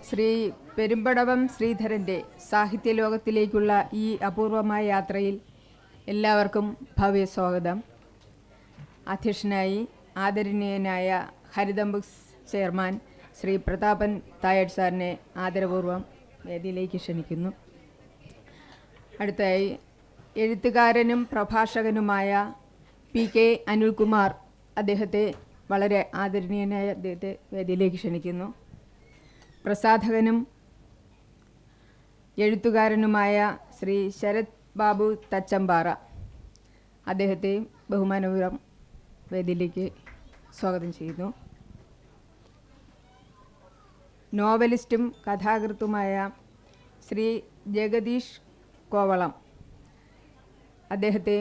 ശ്രീ പെരുമ്പടവം ശ്രീധരൻ്റെ സാഹിത്യലോകത്തിലേക്കുള്ള ഈ അപൂർവമായ യാത്രയിൽ എല്ലാവർക്കും ഭവ്യ സ്വാഗതം. അധ്യക്ഷനായി ആദരണീയനായ ഹരിതം ബുക്സ് ചെയർമാൻ ശ്രീ പ്രതാപൻ തായട് സാറിനെ ആദരപൂർവ്വം വേദിയിലേക്ക് ക്ഷണിക്കുന്നു. അടുത്തതായി എഴുത്തുകാരനും പ്രഭാഷകനുമായ PK അനിൽകുമാർ, അദ്ദേഹത്തെ വളരെ ആദരണീയനായ അദ്ദേഹത്തെ വേദിയിലേക്ക് ക്ഷണിക്കുന്നു. പ്രസാധകനും എഴുത്തുകാരനുമായ ശ്രീ ശരത് ബാബു തച്ചമ്പാറ, അദ്ദേഹത്തെ ബഹുമാനപൂർവ്വം വേദിയിലേക്ക് സ്വാഗതം ചെയ്യുന്നു. നോവലിസ്റ്റും കഥാകൃത്തുമായ ശ്രീ ജഗദീഷ് കോവളം, അദ്ദേഹത്തെ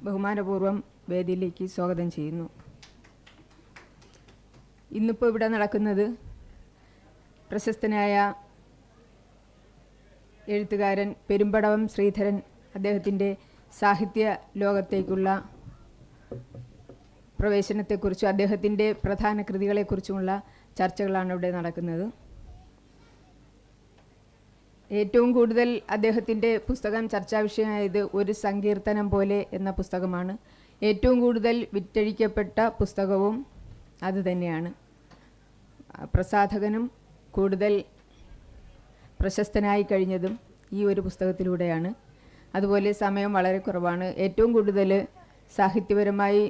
ബഹുമാനപൂർവ്വം വേദിയിലേക്ക് സ്വാഗതം ചെയ്യുന്നു. ഇന്നിപ്പോൾ ഇവിടെ നടക്കുന്നത് പ്രശസ്തനായ എഴുത്തുകാരൻ പെരുമ്പടവം ശ്രീധരൻ, അദ്ദേഹത്തിൻ്റെ സാഹിത്യ ലോകത്തേക്കുള്ള പ്രവേശനത്തെക്കുറിച്ചും അദ്ദേഹത്തിൻ്റെ പ്രധാന കൃതികളെക്കുറിച്ചുമുള്ള ചർച്ചകളാണ് ഇവിടെ നടക്കുന്നത്. ഏറ്റവും കൂടുതൽ അദ്ദേഹത്തിൻ്റെ പുസ്തകം ചർച്ചാ വിഷയമായത് ഒരു സങ്കീർത്തനം പോലെ എന്ന പുസ്തകമാണ്. ഏറ്റവും കൂടുതൽ വിറ്റഴിക്കപ്പെട്ട പുസ്തകവും അതുതന്നെയാണ്. പ്രസാധകനും കൂടുതൽ പ്രശസ്തനായി കഴിഞ്ഞതും ഈ ഒരു പുസ്തകത്തിലൂടെയാണ്. അതുപോലെ സമയം വളരെ കുറവാണ്. ഏറ്റവും കൂടുതൽ സാഹിത്യപരമായി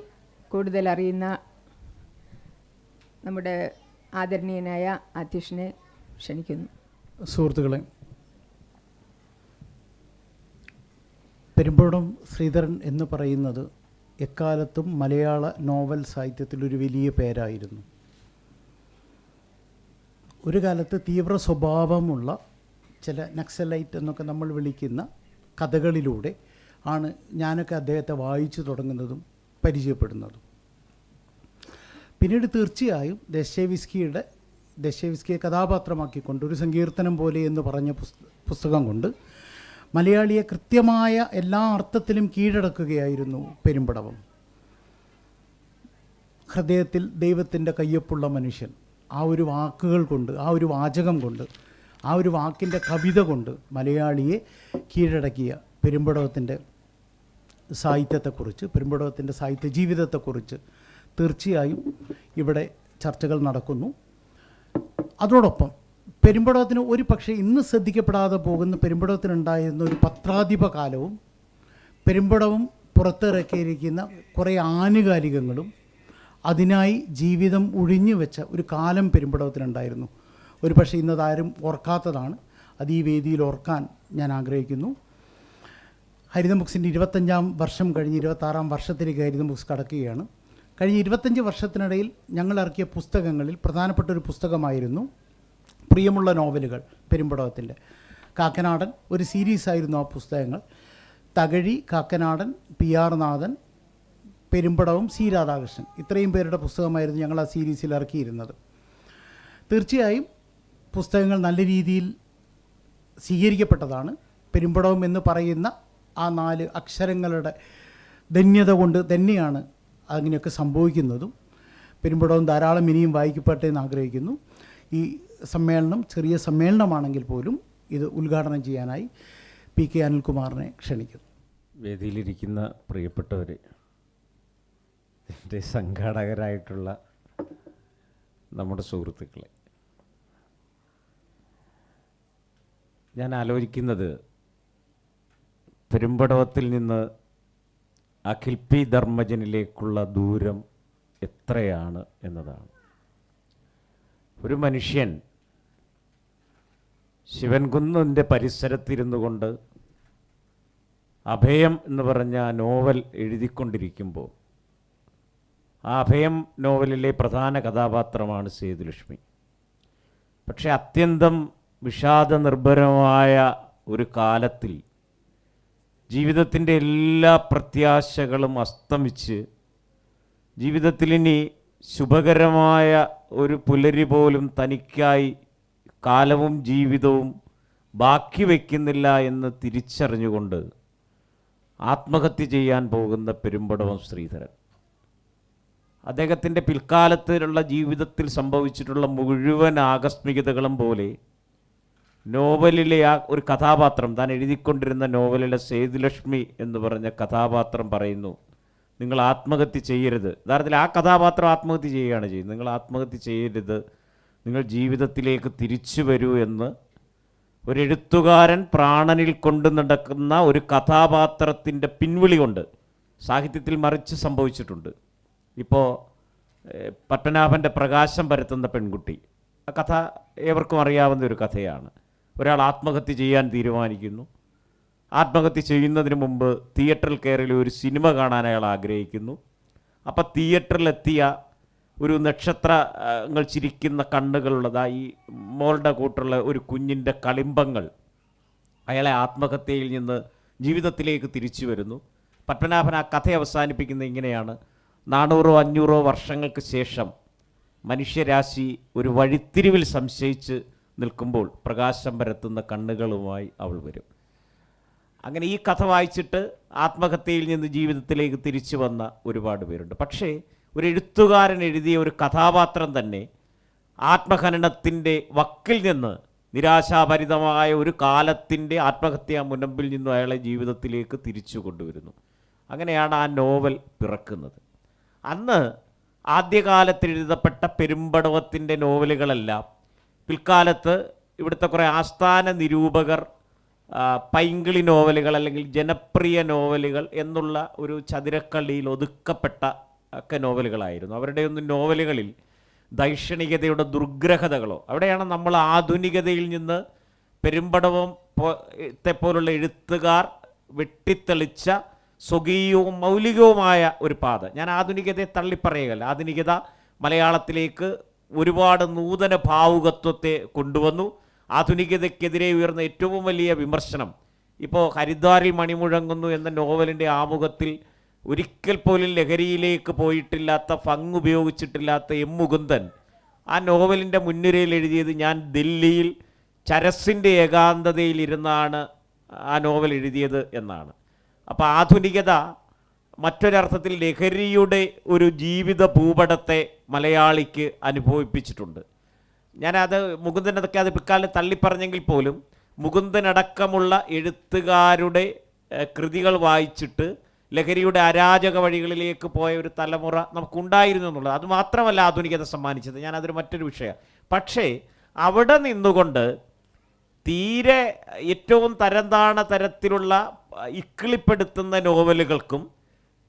കൂടുതൽ അറിയുന്ന നമ്മുടെ ആദരണീയനായ അധ്യക്ഷനെ ക്ഷണിക്കുന്നു. സുഹൃത്തുക്കളെ, പെരുമ്പടവം ശ്രീധരൻ എന്ന് പറയുന്നത് എക്കാലത്തും മലയാള നോവൽ സാഹിത്യത്തിലൊരു വലിയ പേരായിരുന്നു. ഒരു കാലത്ത് തീവ്ര സ്വഭാവമുള്ള ചില നക്സലൈറ്റ് എന്നൊക്കെ നമ്മൾ വിളിക്കുന്ന കഥകളിലൂടെ ആണ് ഞാനൊക്കെ അദ്ദേഹത്തെ വായിച്ചു തുടങ്ങുന്നതും പരിചയപ്പെടുന്നതും. പിന്നീട് തീർച്ചയായും ദസ്റ്റോയെവ്സ്കിയെ കഥാപാത്രമാക്കിക്കൊണ്ട് ഒരു സങ്കീർത്തനം പോലെ എന്ന് പറഞ്ഞ പുസ്തകം കൊണ്ട് മലയാളിയെ കൃത്യമായ എല്ലാ അർത്ഥത്തിലും കീഴടക്കുകയായിരുന്നു പെരുമ്പടവം. ഹൃദയത്തിൽ ദൈവത്തിൻ്റെ കയ്യൊപ്പുള്ള മനുഷ്യൻ, ആ ഒരു വാക്കുകൾ കൊണ്ട്, ആ ഒരു വാചകം കൊണ്ട്, ആ ഒരു വാക്കിൻ്റെ കവിത കൊണ്ട് മലയാളിയെ കീഴടക്കിയ പെരുമ്പടവത്തിൻ്റെ സാഹിത്യത്തെക്കുറിച്ച്, പെരുമ്പടവത്തിൻ്റെ സാഹിത്യ ജീവിതത്തെക്കുറിച്ച് തീർച്ചയായും ഇവിടെ ചർച്ചകൾ നടക്കുന്നു. അതോടൊപ്പം പെരുമ്പടവത്തിന് ഒരു പക്ഷേ ഇന്ന് ശ്രദ്ധിക്കപ്പെടാതെ പോകുന്ന പെരുമ്പടവത്തിനുണ്ടായിരുന്ന ഒരു പത്രാധിപ കാലവും പെരുമ്പടവം പുറത്തിറക്കിയിരിക്കുന്ന കുറേ ആനുകാലികങ്ങളും അതിനായി ജീവിതം ഒഴിഞ്ഞു വെച്ച ഒരു കാലം പെരുമ്പടവത്തിനുണ്ടായിരുന്നു. ഒരു പക്ഷേ ഇന്നതാരും ഓർക്കാത്തതാണ്. അത് ഈ വേദിയിൽ ഓർക്കാൻ ഞാൻ ആഗ്രഹിക്കുന്നു. ഹരിതം ബുക്സിൻ്റെ 25-ാം വർഷം കഴിഞ്ഞ് 26-ാം വർഷത്തിലേക്ക് ഹരിതം ബുക്സ് കടക്കുകയാണ്. കഴിഞ്ഞ 25 വർഷത്തിനിടയിൽ ഞങ്ങൾ ഇറക്കിയ പുസ്തകങ്ങളിൽ പ്രധാനപ്പെട്ട ഒരു പുസ്തകമായിരുന്നു പ്രിയമുള്ള നോവലുകൾ പെരുമ്പടവത്തിൻ്റെ. കാക്കനാടൻ ഒരു സീരീസായിരുന്നു ആ പുസ്തകങ്ങൾ. തകഴി, കാക്കനാടൻ, PR നാഥൻ, പെരുമ്പടവം, C രാധാകൃഷ്ണൻ, ഇത്രയും പേരുടെ പുസ്തകമായിരുന്നു ഞങ്ങൾ ആ സീരീസിൽ ഇറക്കിയിരുന്നത്. തീർച്ചയായും പുസ്തകങ്ങൾ നല്ല രീതിയിൽ സ്വീകരിക്കപ്പെട്ടതാണ്. പെരുമ്പടവം എന്ന് പറയുന്ന ആ 4 അക്ഷരങ്ങളുടെ ധന്യത കൊണ്ട് തന്നെയാണ് അങ്ങനെയൊക്കെ സംഭവിക്കുന്നതും. പെരുമ്പടവം ധാരാളം ഇനിയും വായിക്കപ്പെട്ടെ എന്ന് ആഗ്രഹിക്കുന്നു. ഈ സമ്മേളനം ചെറിയ സമ്മേളനമാണെങ്കിൽ പോലും ഇത് ഉദ്ഘാടനം ചെയ്യാനായി PK അനിൽകുമാറിനെ ക്ഷണിക്കുന്നു. വേദിയിലിരിക്കുന്ന പ്രിയപ്പെട്ടവർ, എൻ്റെ സംഘാടകരായിട്ടുള്ള നമ്മുടെ സുഹൃത്തുക്കളെ, ഞാൻ ആലോചിക്കുന്നത് പെരുമ്പടവത്തിൽ നിന്ന് അഖിൽ P ധർമ്മജനിലേക്കുള്ള ദൂരം എത്രയാണ് എന്നതാണ്. ഒരു മനുഷ്യൻ ശിവൻകുന്നിൻ്റെ പരിസരത്തിരുന്നു കൊണ്ട് അഭയം എന്ന് പറഞ്ഞ നോവൽ എഴുതിക്കൊണ്ടിരിക്കുമ്പോൾ ആ അഭയം നോവലിലെ പ്രധാന കഥാപാത്രമാണ് സേതുലക്ഷ്മി. പക്ഷെ അത്യന്തം വിഷാദനിർഭരമായ ഒരു കാലത്തിൽ ജീവിതത്തിൻ്റെ എല്ലാ പ്രത്യാശകളും അസ്തമിച്ച് ജീവിതത്തിൽ ഇനി ശുഭകരമായ ഒരു പുലരി പോലും തനിക്കായി കാലവും ജീവിതവും ബാക്കി വയ്ക്കുന്നില്ല എന്ന് തിരിച്ചറിഞ്ഞുകൊണ്ട് ആത്മഹത്യ ചെയ്യാൻ പോകുന്ന പെരുമ്പടവം ശ്രീധരൻ, അദ്ദേഹത്തിൻ്റെ പിൽക്കാലത്തിലുള്ള ജീവിതത്തിൽ സംഭവിച്ചിട്ടുള്ള മുഴുവൻ ആകസ്മികതകളും പോലെ നോവലിലെ ആ ഒരു കഥാപാത്രം, താൻ എഴുതിക്കൊണ്ടിരുന്ന നോവലിലെ സേതുലക്ഷ്മി എന്ന് പറഞ്ഞ കഥാപാത്രം പറയുന്നു, നിങ്ങൾ ആത്മഹത്യ ചെയ്യരുത്. യഥാർത്ഥത്തിൽ ആ കഥാപാത്രം ആത്മഹത്യ ചെയ്യുകയാണ് ചെയ്യുന്നത്. നിങ്ങൾ ആത്മഹത്യ ചെയ്യരുത്, നിങ്ങൾ ജീവിതത്തിലേക്ക് തിരിച്ചു വരൂ എന്ന് ഒരു എഴുത്തുകാരൻ പ്രാണനിൽ കൊണ്ടു നടക്കുന്ന ഒരു കഥാപാത്രത്തിൻ്റെ പിൻവിളി കൊണ്ട് സാഹിത്യത്തിൽ മറിച്ച് സംഭവിച്ചിട്ടുണ്ട്. ഇപ്പോൾ പത്മനാഭൻ്റെ പ്രകാശം പരത്തുന്ന പെൺകുട്ടി, ആ കഥ ഏവർക്കും അറിയാവുന്ന ഒരു കഥയാണ്. ഒരാൾ ആത്മഹത്യ ചെയ്യാൻ തീരുമാനിക്കുന്നു. ആത്മഹത്യ ചെയ്യുന്നതിന് മുമ്പ് തിയേറ്ററിൽ കയറി ഒരു സിനിമ കാണാൻ അയാൾ ആഗ്രഹിക്കുന്നു. അപ്പം തിയേറ്ററിലെത്തിയ ഒരു നക്ഷത്രങ്ങൾ ചിരിക്കുന്ന കണ്ണുകളുള്ളതാ ഈ മോളുടെ കൂട്ടുള്ള ഒരു കുഞ്ഞിൻ്റെ കളിമ്പങ്ങൾ അയാളെ ആത്മഹത്യയിൽ നിന്ന് ജീവിതത്തിലേക്ക് തിരിച്ചു വരുന്നു. പത്മനാഭൻ ആ കഥ അവസാനിപ്പിക്കുന്നത് ഇങ്ങനെയാണ്: 400-500 വർഷങ്ങൾക്ക് ശേഷം മനുഷ്യരാശി ഒരു വഴിത്തിരിവിൽ സംശയിച്ച് നിൽക്കുമ്പോൾ പ്രകാശം പരത്തുന്ന കണ്ണുകളുമായി അവൾ വരും. അങ്ങനെ ഈ കഥ വായിച്ചിട്ട് ആത്മഹത്യയിൽ നിന്ന് ജീവിതത്തിലേക്ക് തിരിച്ചു വന്ന ഒരുപാട് പേരുണ്ട്. പക്ഷേ ഒരു എഴുത്തുകാരൻ എഴുതിയ ഒരു കഥാപാത്രം തന്നെ ആത്മഹനനത്തിൻ്റെ വക്കിൽ നിന്ന്, നിരാശാഭരിതമായ ഒരു കാലത്തിൻ്റെ ആത്മഹത്യാ മുനമ്പിൽ നിന്നും അയാളെ ജീവിതത്തിലേക്ക് തിരിച്ചു കൊണ്ടുവരുന്നു. അങ്ങനെയാണ് ആ നോവൽ പിറക്കുന്നത്. അന്ന് ആദ്യകാലത്ത് എഴുതപ്പെട്ട പെരുമ്പടവത്തിൻ്റെ നോവലുകളെല്ലാം പിൽക്കാലത്ത് ഇവിടുത്തെ കുറേ ആസ്ഥാന നിരൂപകർ പൈങ്കിളി നോവലുകൾ അല്ലെങ്കിൽ ജനപ്രിയ നോവലുകൾ എന്നുള്ള ഒരു ചതുരക്കള്ളിയിൽ ഒതുക്കപ്പെട്ട ഒക്കെ നോവലുകളായിരുന്നു. അവരുടെയൊന്നും നോവലുകളിൽ ദൈക്ഷണികതയുടെ ദുർഗ്രഹതകളോ, അവിടെയാണ് നമ്മൾ ആധുനികതയിൽ നിന്ന് പെരുമ്പടവത്തെ പോലുള്ള എഴുത്തുകാർ വെട്ടിത്തെളിച്ച സ്വകീയവും മൗലികവുമായ ഒരു പാത. ഞാൻ ആധുനികതയെ തള്ളിപ്പറയുകയല്ല. ആധുനികത മലയാളത്തിലേക്ക് ഒരുപാട് നൂതന ഭാവുകത്വത്തെ കൊണ്ടുവന്നു. ആധുനികതയ്ക്കെതിരെ ഉയർന്ന ഏറ്റവും വലിയ വിമർശനം ഇപ്പോൾ ഹരിദ്വാറിൽ മണിമുഴങ്ങുന്നു എന്ന നോവലിൻ്റെ ആമുഖത്തിൽ ഒരിക്കൽ പോലും ലഹരിയിലേക്ക് പോയിട്ടില്ലാത്ത, ഫങ് ഉപയോഗിച്ചിട്ടില്ലാത്ത എം മുകുന്ദൻ ആ നോവലിൻ്റെ മുൻനിരയിൽ എഴുതിയത് ഞാൻ ദില്ലിയിൽ ചരസിൻ്റെ ഏകാന്തതയിൽ ഇരുന്നാണ് ആ നോവൽ എഴുതിയത് എന്നാണ്. അപ്പോൾ ആധുനികത മറ്റൊരർത്ഥത്തിൽ ലഹരിയുടെ ഒരു ജീവിത ഭൂപടത്തെ മലയാളിക്ക് അനുഭവിപ്പിച്ചിട്ടുണ്ട്. ഞാനത് മുകുന്ദനതൊക്കെ അത് പിൽക്കാലം തള്ളിപ്പറഞ്ഞെങ്കിൽ പോലും മുകുന്ദനടക്കമുള്ള എഴുത്തുകാരുടെ കൃതികൾ വായിച്ചിട്ട് ലഹരിയുടെ അരാജക വഴികളിലേക്ക് പോയ ഒരു തലമുറ നമുക്കുണ്ടായിരുന്നു എന്നുള്ളത്. അതുമാത്രമല്ല ആധുനികത സമ്മാനിച്ചത്, ഞാനതൊരു മറ്റൊരു വിഷയം. പക്ഷേ അവിടെ നിന്നുകൊണ്ട് തീരെ ഏറ്റവും തരംതാണ തരത്തിലുള്ള ഇക്കിളിപ്പെടുത്തുന്ന നോവലുകൾക്കും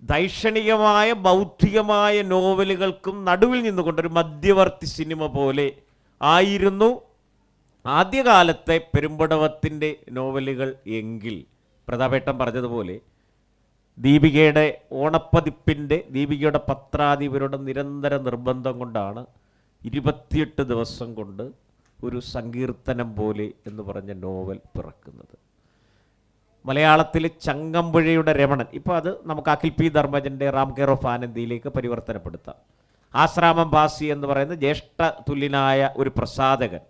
ദൈക്ഷണികമായ ബൗദ്ധികമായ നോവലുകൾക്കും നടുവിൽ നിന്നുകൊണ്ടൊരു മധ്യവർത്തി സിനിമ പോലെ ആയിരുന്നു ആദ്യകാലത്തെ പെരുമ്പടവത്തിൻ്റെ നോവലുകൾ എങ്കിൽ, പ്രതാപേട്ടൻ പറഞ്ഞതുപോലെ ദീപികയുടെ ഓണപ്പതിപ്പിൻ്റെ, ദീപികയുടെ പത്രാധിപരുടെ നിരന്തര നിർബന്ധം കൊണ്ടാണ് 28 ദിവസം കൊണ്ട് ഒരു സങ്കീർത്തനം പോലെ എന്ന് പറഞ്ഞ നോവൽ പിറക്കുന്നത്. മലയാളത്തിൽ ചങ്ങമ്പുഴയുടെ രമണൻ, ഇപ്പോൾ അത് നമുക്ക് അഖിൽ പി ധർമ്മജൻ്റെ റാം കെയർ ഓഫ് ആനന്ദിയിലേക്ക് പരിവർത്തനപ്പെടുത്താം. ആശ്രാമം ഭാസി എന്ന് പറയുന്ന ജ്യേഷ്ഠ തുല്യനായ ഒരു പ്രസാധകൻ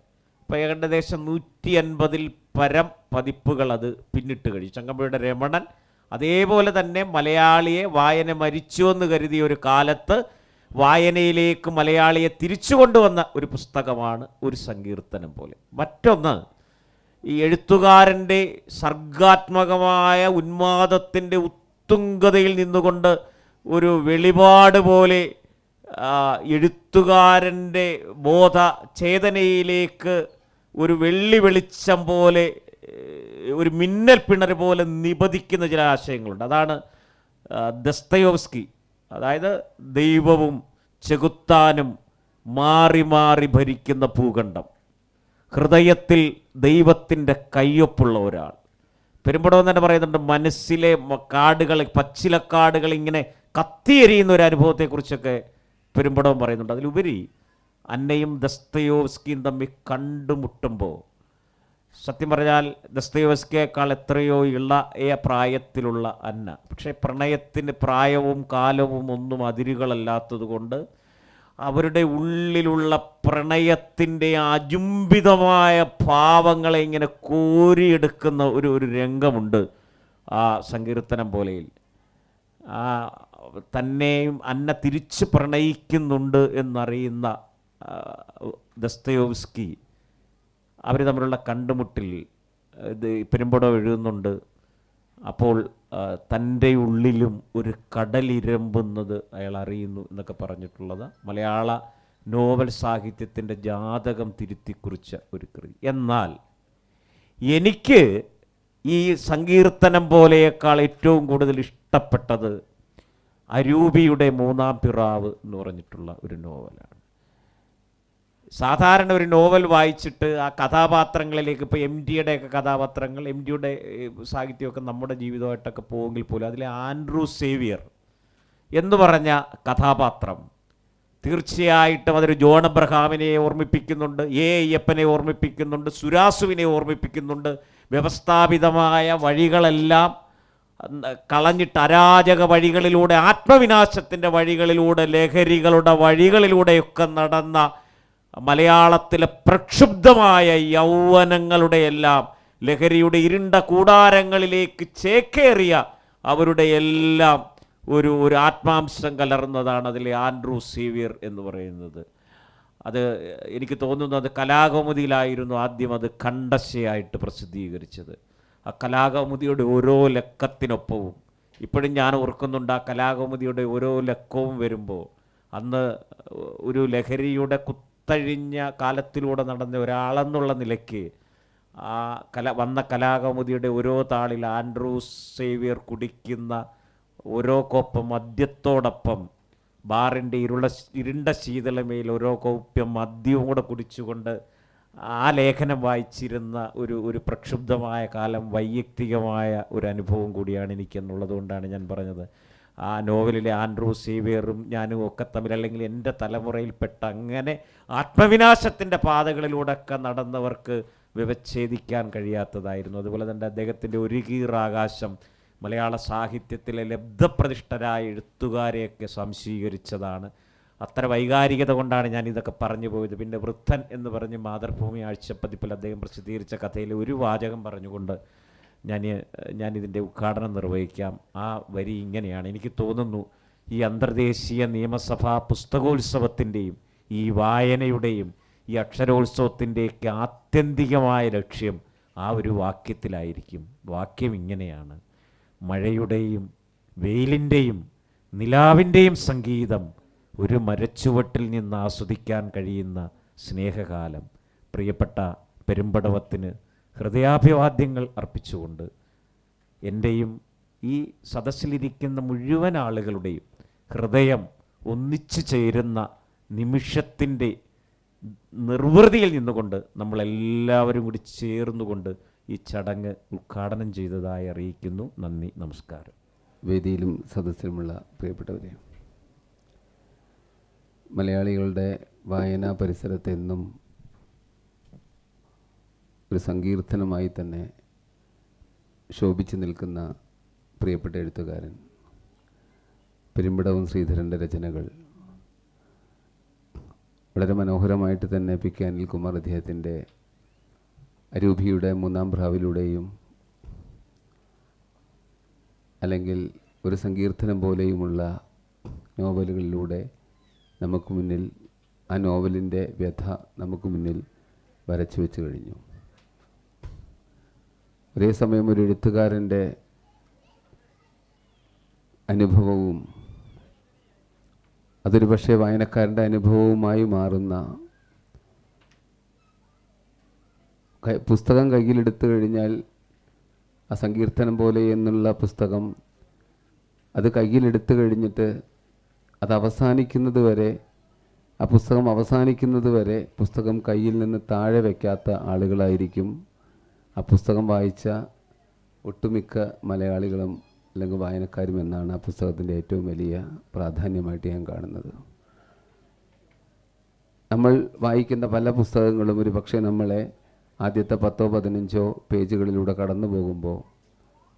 ഇപ്പോൾ ഏകദേശം 150-ൽ പരം പതിപ്പുകൾ അത് പിന്നിട്ട് കഴിയും. ചങ്ങമ്പുഴയുടെ രമണൻ അതേപോലെ തന്നെ മലയാളിയെ വായന മരിച്ചുവെന്ന് കരുതിയ ഒരു കാലത്ത് വായനയിലേക്ക് മലയാളിയെ തിരിച്ചു കൊണ്ടുവന്ന ഒരു പുസ്തകമാണ് ഒരു സങ്കീർത്തനം പോലെ. മറ്റൊന്ന്, ഈ എഴുത്തുകാരൻ്റെ സർഗാത്മകമായ ഉന്മാദത്തിൻ്റെ ഉത്തുംഗതയിൽ നിന്നുകൊണ്ട് ഒരു വെളിപാട് പോലെ എഴുത്തുകാരൻ്റെ ബോധ ചേതനയിലേക്ക് ഒരു വെള്ളി വെളിച്ചം പോലെ, ഒരു മിന്നൽ പിണർ പോലെ നിപതിക്കുന്ന ചില ആശയങ്ങളുണ്ട്. അതാണ് ദസ്തയോവ്സ്കി. അതായത് ദൈവവും ചെകുത്താനും മാറി മാറി ഭരിക്കുന്ന ഭൂഖണ്ഡം, ഹൃദയത്തിൽ ദൈവത്തിൻ്റെ കയ്യൊപ്പുള്ള ഒരാൾ. പെരുമ്പടവം തന്നെ പറയുന്നുണ്ട്, മനസ്സിലെ കാടുകൾ, പച്ചിലക്കാടുകൾ ഇങ്ങനെ കത്തിയെരിയുന്ന ഒരു അനുഭവത്തെക്കുറിച്ചൊക്കെ പെരുമ്പടവം പറയുന്നുണ്ട്. അതിലുപരി അന്നയും ദസ്തയോവ്സ്കിയും തമ്മിൽ കണ്ടുമുട്ടുമ്പോൾ, സത്യം പറഞ്ഞാൽ ദസ്തയോവ്സ്കിയേക്കാൾ എത്രയോ ഇളയ പ്രായത്തിലുള്ള അന്ന, പക്ഷേ പ്രണയത്തിന് പ്രായവും കാലവും ഒന്നും അതിരുകളല്ലാത്തതുകൊണ്ട് അവരുടെ ഉള്ളിലുള്ള പ്രണയത്തിൻ്റെ അജുംബിതമായ ഭാവങ്ങളെ ഇങ്ങനെ കോരിയെടുക്കുന്ന ഒരു രംഗമുണ്ട് ആ സങ്കീർത്തനം പോലെയിൽ. തന്നെയും അന്ന തിരിച്ച് പ്രണയിക്കുന്നുണ്ട് എന്നറിയുന്ന ദസ്തയോവ്സ്കി അവർ തമ്മിലുള്ള കണ്ടുമുട്ടിൽ ഇത് പെരുമ്പടവം എഴുതുന്നുണ്ട്. അപ്പോൾ തൻ്റെ ഉള്ളിലും ഒരു കടലിരമ്പുന്നത് അയാൾ അറിയുന്നു എന്നൊക്കെ പറഞ്ഞിട്ടുള്ളത് മലയാള നോവൽ സാഹിത്യത്തിൻ്റെ ജാതകം തിരുത്തിക്കുറിച്ച ഒരു കൃതി. എന്നാൽ എനിക്ക് ഈ സങ്കീർത്തനം പോലെയേക്കാൾ ഏറ്റവും കൂടുതൽ ഇഷ്ടപ്പെട്ടത് അരൂപിയുടെ മൂന്നാം പിറാവ് എന്ന് പറഞ്ഞിട്ടുള്ള ഒരു നോവലാണ്. സാധാരണ ഒരു നോവൽ വായിച്ചിട്ട് ആ കഥാപാത്രങ്ങളിലേക്ക്, ഇപ്പോൾ എം ടിയുടെയൊക്കെ കഥാപാത്രങ്ങൾ, എം ടിയുടെ സാഹിത്യമൊക്കെ നമ്മുടെ ജീവിതമായിട്ടൊക്കെ പോയെങ്കിൽ പോലും അതിലെ ആൻഡ്രൂ സേവിയർ എന്ന് പറഞ്ഞ കഥാപാത്രം തീർച്ചയായിട്ടും അതൊരു ജോൺ അബ്രഹാമിനെ ഓർമ്മിപ്പിക്കുന്നുണ്ട്, എ അയ്യപ്പനെ ഓർമ്മിപ്പിക്കുന്നുണ്ട്, സുരാസുവിനെ ഓർമ്മിപ്പിക്കുന്നുണ്ട്. വ്യവസ്ഥാപിതമായ വഴികളെല്ലാം കളഞ്ഞിട്ട് അരാജക വഴികളിലൂടെ, ആത്മവിനാശത്തിൻ്റെ വഴികളിലൂടെ, ലഹരികളുടെ വഴികളിലൂടെയൊക്കെ നടന്ന മലയാളത്തിലെ പ്രക്ഷുബ്ധമായ യൗവനങ്ങളുടെ എല്ലാം ലഹരിയുടെ ഇരുണ്ട കൂടാരങ്ങളിലേക്ക് ചേക്കേറിയ അവരുടെ എല്ലാം ഒരു ആത്മാംശം കലർന്നതാണ് അതിലെ ആൻഡ്രൂ സേവിയർ എന്ന് പറയുന്നത്. അത് എനിക്ക് തോന്നുന്നു അത് കലാകൗമുദിയിലായിരുന്നു ആദ്യം അത് ഖണ്ഡശയായിട്ട് പ്രസിദ്ധീകരിച്ചത്. ആ കലാകൗമുദിയുടെ ഓരോ ലക്കത്തിനൊപ്പവും ഇപ്പോഴും ഞാൻ ഓർക്കുന്നുണ്ട്, ആ കലാകൗമുദിയുടെ ഓരോ ലക്കവും വരുമ്പോൾ അന്ന് ഒരു ലഹരിയുടെ കുത്തഴിഞ്ഞ കാലത്തിലൂടെ നടന്ന ഒരാളെന്നുള്ള നിലയ്ക്ക് ആ വന്ന കലാകൗമുദിയുടെ ഓരോ താളിൽ ആൻഡ്രൂ സേവിയർ കുടിക്കുന്ന ഓരോ കോപ്പ് മദ്യത്തോടൊപ്പം ബാറിൻ്റെ ഇരുണ്ട ശീതളമേൽ ഓരോ കോപ്യം മദ്യവും കൂടെ കുടിച്ചുകൊണ്ട് ആ ലേഖനം വായിച്ചിരുന്ന ഒരു പ്രക്ഷുബ്ധമായ കാലം, വൈയക്തികമായ ഒരു അനുഭവം കൂടിയാണ് എനിക്കെന്നുള്ളത് കൊണ്ടാണ് ഞാൻ പറഞ്ഞത്. ആ നോവലിലെ ആൻഡ്രൂ സേവിയറും ഞാനും ഒക്കെ തമ്മിൽ, അല്ലെങ്കിൽ എൻ്റെ തലമുറയിൽപ്പെട്ട അങ്ങനെ ആത്മവിനാശത്തിൻ്റെ പാതകളിലൂടെയൊക്കെ നടന്നവർക്ക് വ്യവച്ഛേദിക്കാൻ കഴിയാത്തതായിരുന്നു. അതുപോലെ തന്നെ അദ്ദേഹത്തിൻ്റെ ഒരു കീറാകാശം മലയാള സാഹിത്യത്തിലെ ലബ്ധപ്രതിഷ്ഠരായ എഴുത്തുകാരെയൊക്കെ സംശീകരിച്ചതാണ്. അത്ര വൈകാരികത കൊണ്ടാണ് ഞാൻ ഇതൊക്കെ പറഞ്ഞു പോയത്. പിന്നെ വൃദ്ധൻ എന്ന് പറഞ്ഞ് മാതൃഭൂമി ആഴ്ചപ്പതിപ്പിൽ അദ്ദേഹം പ്രസിദ്ധീകരിച്ച കഥയിലെ ഒരു വാചകം പറഞ്ഞുകൊണ്ട് ഞാനിതിൻ്റെ ഉദ്ഘാടനം നിർവഹിക്കാം. ആ വരി ഇങ്ങനെയാണ്: എനിക്ക് തോന്നുന്നു ഈ അന്തർദേശീയ നിയമസഭാ പുസ്തകോത്സവത്തിൻ്റെയും ഈ വായനയുടെയും ഈ അക്ഷരോത്സവത്തിൻ്റെയൊക്കെ ആത്യന്തികമായ ലക്ഷ്യം ആ ഒരു വാക്യത്തിലായിരിക്കും. വാക്യം ഇങ്ങനെയാണ്: മഴയുടെയും വെയിലിൻ്റെയും നിലാവിൻ്റെയും സംഗീതം ഒരു മരച്ചുവട്ടിൽ നിന്ന് ആസ്വദിക്കാൻ കഴിയുന്ന സ്നേഹകാലം. പ്രിയപ്പെട്ട പെരുമ്പടവത്തിന് ഹൃദയാഭിവാദ്യങ്ങൾ അർപ്പിച്ചുകൊണ്ട് എൻ്റെയും ഈ സദസ്സിലിരിക്കുന്ന മുഴുവൻ ആളുകളുടെയും ഹൃദയം ഒന്നിച്ചു ചേരുന്ന നിമിഷത്തിൻ്റെ നിർവൃതിയിൽ നിന്നുകൊണ്ട് നമ്മളെല്ലാവരും കൂടി ചേർന്നുകൊണ്ട് ഈ ചടങ്ങ് ഉദ്ഘാടനം ചെയ്തതായി അറിയിക്കുന്നു. നന്ദി, നമസ്കാരം. വേദിയിലും സദസ്സിലുമുള്ള പ്രിയപ്പെട്ടവരെ, മലയാളികളുടെ വായനാ പരിസരത്ത് എന്നും ഒരു സങ്കീർത്തനമായി തന്നെ ശോഭിച്ചു നിൽക്കുന്ന പ്രിയപ്പെട്ട എഴുത്തുകാരൻ പെരുമ്പടവം ശ്രീധരൻ്റെ രചനകൾ വളരെ മനോഹരമായിട്ട് തന്നെ പി കെ അനിൽകുമാർ അദ്ദേഹത്തിൻ്റെ അരൂപിയുടെ മൂന്നാം പ്രാവിലൂടെയും അല്ലെങ്കിൽ ഒരു സങ്കീർത്തനം പോലെയുമുള്ള നോവലുകളിലൂടെ നമുക്ക് മുന്നിൽ ആ നോവലിൻ്റെ വ്യഥ നമുക്ക് മുന്നിൽ വരച്ചു വെച്ച് കഴിഞ്ഞു. ഒരേ സമയം ഒരു എഴുത്തുകാരൻ്റെ അനുഭവവും അതൊരു പക്ഷേ വായനക്കാരൻ്റെ അനുഭവവുമായി മാറുന്ന, പുസ്തകം കയ്യിലെടുത്തു കഴിഞ്ഞാൽ ആ സങ്കീർത്തനം പോലെ എന്നുള്ള പുസ്തകം അത് കയ്യിലെടുത്തു കഴിഞ്ഞിട്ട് അത് അവസാനിക്കുന്നത് വരെ, ആ പുസ്തകം അവസാനിക്കുന്നത് വരെ പുസ്തകം കയ്യിൽ നിന്ന് താഴെ വയ്ക്കാത്ത ആളുകളായിരിക്കും ആ പുസ്തകം വായിച്ച ഒട്ടുമിക്ക മലയാളികളും അല്ലെങ്കിൽ വായനക്കാരും എന്നാണ് ആ പുസ്തകത്തിൻ്റെ ഏറ്റവും വലിയ പ്രാധാന്യമായിട്ട് ഞാൻ കാണുന്നത്. നമ്മൾ വായിക്കുന്ന പല പുസ്തകങ്ങളും ഒരു പക്ഷേ നമ്മളെ ആദ്യത്തെ 10-15 പേജുകളിലൂടെ കടന്നു പോകുമ്പോൾ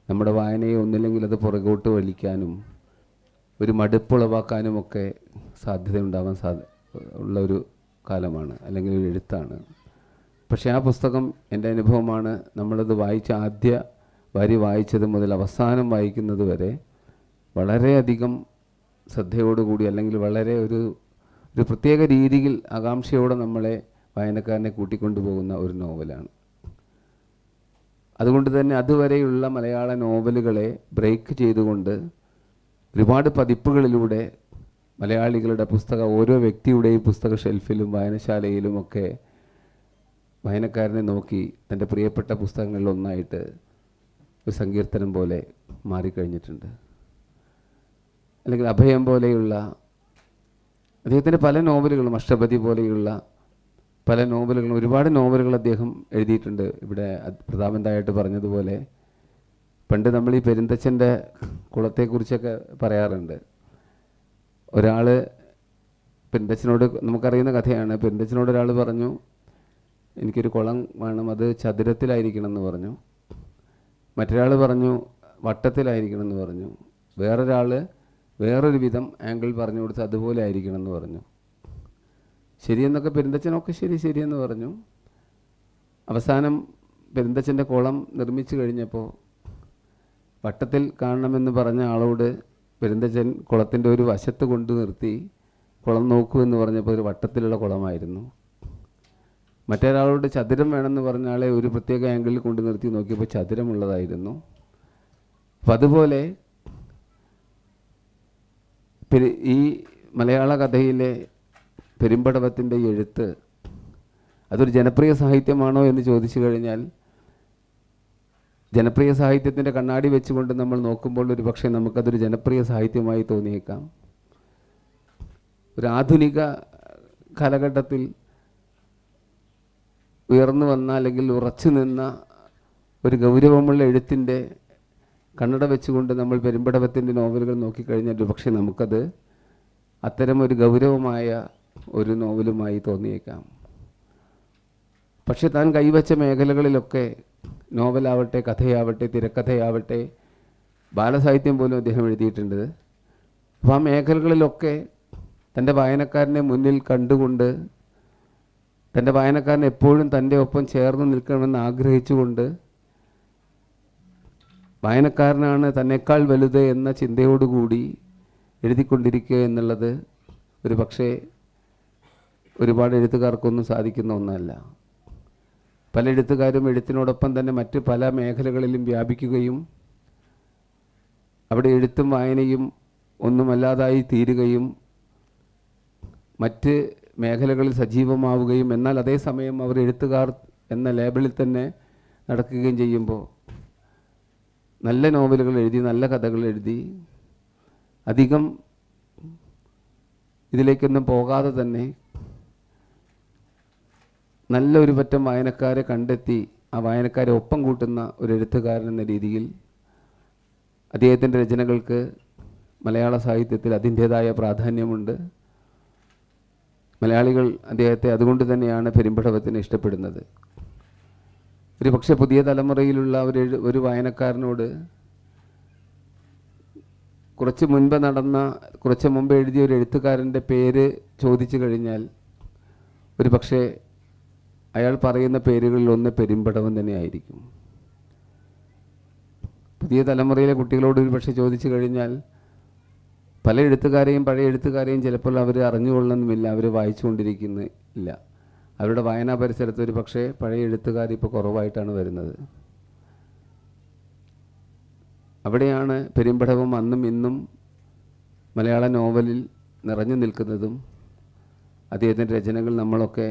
നമ്മുടെ വായനയെ ഒന്നില്ലെങ്കിൽ അത് പുറകോട്ട് വലിക്കാനും ഒരു മടുപ്പുളവാക്കാനുമൊക്കെ സാധ്യതയുണ്ടാവാൻ ഉള്ളൊരു കാലമാണ്, അല്ലെങ്കിൽ ഒരു എഴുത്താണ്. പക്ഷേ ആ പുസ്തകം എൻ്റെ അനുഭവമാണ്, നമ്മളത് വായിച്ച ആദ്യ വരി വായിച്ചത് മുതൽ അവസാനം വായിക്കുന്നത് വരെ വളരെയധികം ശ്രദ്ധയോടുകൂടി അല്ലെങ്കിൽ വളരെ ഒരു പ്രത്യേക രീതിയിൽ ആകാംക്ഷയോടെ നമ്മളെ വായനക്കാരനെ കൂട്ടിക്കൊണ്ടുപോകുന്ന ഒരു നോവലാണ്. അതുകൊണ്ട് തന്നെ അതുവരെയുള്ള മലയാള നോവലുകളെ ബ്രേക്ക് ചെയ്തുകൊണ്ട് ഒരുപാട് പതിപ്പുകളിലൂടെ മലയാളികളുടെ ഓരോ വ്യക്തിയുടെയും പുസ്തക ഷെൽഫിലും വായനശാലയിലുമൊക്കെ വായനക്കാരനെ നോക്കി തൻ്റെ പ്രിയപ്പെട്ട പുസ്തകങ്ങളിലൊന്നായിട്ട് ഒരു സങ്കീർത്തനം പോലെ മാറിക്കഴിഞ്ഞിട്ടുണ്ട്. അല്ലെങ്കിൽ അഭയം പോലെയുള്ള അദ്ദേഹത്തിൻ്റെ പല നോവലുകളും, അഷ്ടപതി പോലെയുള്ള പല നോവലുകളും, ഒരുപാട് നോവലുകൾ അദ്ദേഹം എഴുതിയിട്ടുണ്ട്. ഇവിടെ പ്രതാപൻ തായിട്ട് പറഞ്ഞതുപോലെ പണ്ട് നമ്മൾ ഈ പെരുന്തച്ഛൻ്റെ കുളത്തെക്കുറിച്ചൊക്കെ പറയാറുണ്ട്. ഒരാൾ പെരുന്തച്ഛനോട്, നമുക്കറിയുന്ന കഥയാണ്, പെരുന്തച്ഛനോട് ഒരാൾ പറഞ്ഞു എനിക്കൊരു കുളം വേണം, അത് ചതുരത്തിലായിരിക്കണം എന്ന് പറഞ്ഞു. മറ്റൊരാൾ പറഞ്ഞു വട്ടത്തിലായിരിക്കണം എന്ന് പറഞ്ഞു. വേറൊരാൾ വേറൊരു വിധം ആംഗിൾ പറഞ്ഞു കൊടുത്ത് അതുപോലെ ആയിരിക്കണം എന്ന് പറഞ്ഞു. ശരിയെന്നൊക്കെ പെരുന്തച്ഛനൊക്കെ ശരിയെന്ന് പറഞ്ഞു. അവസാനം പെരുന്തച്ഛൻ്റെ കുളം നിർമ്മിച്ചു കഴിഞ്ഞപ്പോൾ വട്ടത്തിൽ കാണണമെന്ന് പറഞ്ഞ ആളോട് പെരുന്തച്ഛൻ കുളത്തിൻ്റെ ഒരു വശത്ത് കൊണ്ടു നിർത്തി കുളം നോക്കൂ എന്ന് പറഞ്ഞപ്പോൾ ഒരു വട്ടത്തിലുള്ള കുളമായിരുന്നു. മറ്റൊരാളോട് ചതുരം വേണമെന്ന് പറഞ്ഞ ആളെ ഒരു പ്രത്യേക ആംഗിളിൽ കൊണ്ടു നിർത്തി നോക്കിയപ്പോൾ ചതുരമുള്ളതായിരുന്നു. അപ്പം അതുപോലെ ഈ മലയാള കഥയിലെ പെരുമ്പടവത്തിൻ്റെ എഴുത്ത് അതൊരു ജനപ്രിയ സാഹിത്യമാണോ എന്ന് ചോദിച്ചു കഴിഞ്ഞാൽ ജനപ്രിയ സാഹിത്യത്തിൻ്റെ കണ്ണാടി വെച്ചുകൊണ്ട് നമ്മൾ നോക്കുമ്പോൾ ഒരു പക്ഷേ നമുക്കതൊരു ജനപ്രിയ സാഹിത്യമായി തോന്നിയേക്കാം. ഒരു ആധുനിക കാലഘട്ടത്തിൽ ഉയർന്നു വന്ന അല്ലെങ്കിൽ ഉറച്ചു നിന്ന ഒരു ഗൗരവമുള്ള എഴുത്തിൻ്റെ കണ്ണട വെച്ചുകൊണ്ട് നമ്മൾ പെരുമ്പടവത്തിൻ്റെ നോവലുകൾ നോക്കിക്കഴിഞ്ഞാൽ ഒരു പക്ഷേ നമുക്കത് അത്തരം ഒരു ഗൗരവമായ ഒരു നോവലുമായി തോന്നിയേക്കാം. പക്ഷെ താൻ കൈവച്ച മേഖലകളിലൊക്കെ, നോവലാവട്ടെ, കഥയാവട്ടെ, തിരക്കഥയാവട്ടെ, ബാലസാഹിത്യം പോലും അദ്ദേഹം എഴുതിയിട്ടുണ്ട്. അപ്പോൾ ആ മേഖലകളിലൊക്കെ തൻ്റെ വായനക്കാരനെ മുന്നിൽ കണ്ടുകൊണ്ട്, തൻ്റെ വായനക്കാരൻ എപ്പോഴും തൻ്റെ ഒപ്പം ചേർന്ന് നിൽക്കണമെന്ന് ആഗ്രഹിച്ചുകൊണ്ട്, വായനക്കാരനാണ് തന്നെക്കാൾ വലുത് എന്ന ചിന്തയോടുകൂടി എഴുതിക്കൊണ്ടിരിക്കുക എന്നുള്ളത് ഒരു പക്ഷേ ഒരുപാട് എഴുത്തുകാർക്കൊന്നും സാധിക്കുന്ന ഒന്നല്ല. പല എഴുത്തുകാരും എഴുത്തിനോടൊപ്പം തന്നെ മറ്റ് പല മേഖലകളിലും വ്യാപിക്കുകയും അവിടെ എഴുത്തും വായനയും ഒന്നുമല്ലാതായി തീരുകയും മറ്റ് മേഖലകളിൽ സജീവമാവുകയും എന്നാൽ അതേസമയം അവർ എഴുത്തുകാർ എന്ന ലേബിളിൽ തന്നെ നടക്കുകയും ചെയ്യുമ്പോൾ നല്ല നോവലുകൾ എഴുതി, നല്ല കഥകൾ എഴുതി, അധികം ഇതിലേക്കൊന്നും പോകാതെ തന്നെ നല്ലൊരു പറ്റം വായനക്കാരെ കണ്ടെത്തി ആ വായനക്കാരെ ഒപ്പം കൂട്ടുന്ന ഒരു എഴുത്തുകാരൻ എന്ന രീതിയിൽ അദ്ദേഹത്തിൻ്റെ രചനകൾക്ക് മലയാള സാഹിത്യത്തിൽ അതിൻ്റേതായ പ്രാധാന്യമുണ്ട്. മലയാളികൾ അദ്ദേഹത്തെ അതുകൊണ്ട് തന്നെയാണ് പെരുമ്പടവത്തിന് ഇഷ്ടപ്പെടുന്നത്. ഒരു പക്ഷേ പുതിയ തലമുറയിലുള്ള ഒരു വായനക്കാരനോട് കുറച്ച് മുമ്പ് എഴുതിയ ഒരു എഴുത്തുകാരൻ്റെ പേര് ചോദിച്ചു കഴിഞ്ഞാൽ ഒരു പക്ഷേ അയാൾ പറയുന്ന പേരുകളിൽ ഒന്ന് പെരുമ്പടവം തന്നെയായിരിക്കും. പുതിയ തലമുറയിലെ കുട്ടികളോട് ഒരു പക്ഷേ ചോദിച്ചു കഴിഞ്ഞാൽ പല എഴുത്തുകാരെയും പഴയ എഴുത്തുകാരെയും ചിലപ്പോൾ അവർ അറിഞ്ഞുകൊള്ളണമെന്നില്ല, അവർ വായിച്ചുകൊണ്ടിരിക്കുന്നില്ല. അവരുടെ വായനാ പരിസരത്ത് ഒരു പക്ഷേ പഴയ എഴുത്തുകാർ ഇപ്പോൾ കുറവായിട്ടാണ് വരുന്നത്. അവിടെയാണ് പെരുമ്പടവം അന്നും ഇന്നും മലയാള നോവലിൽ നിറഞ്ഞു നിൽക്കുന്നതും അദ്ദേഹത്തിൻ്റെ രചനകൾ നമ്മളൊക്കെ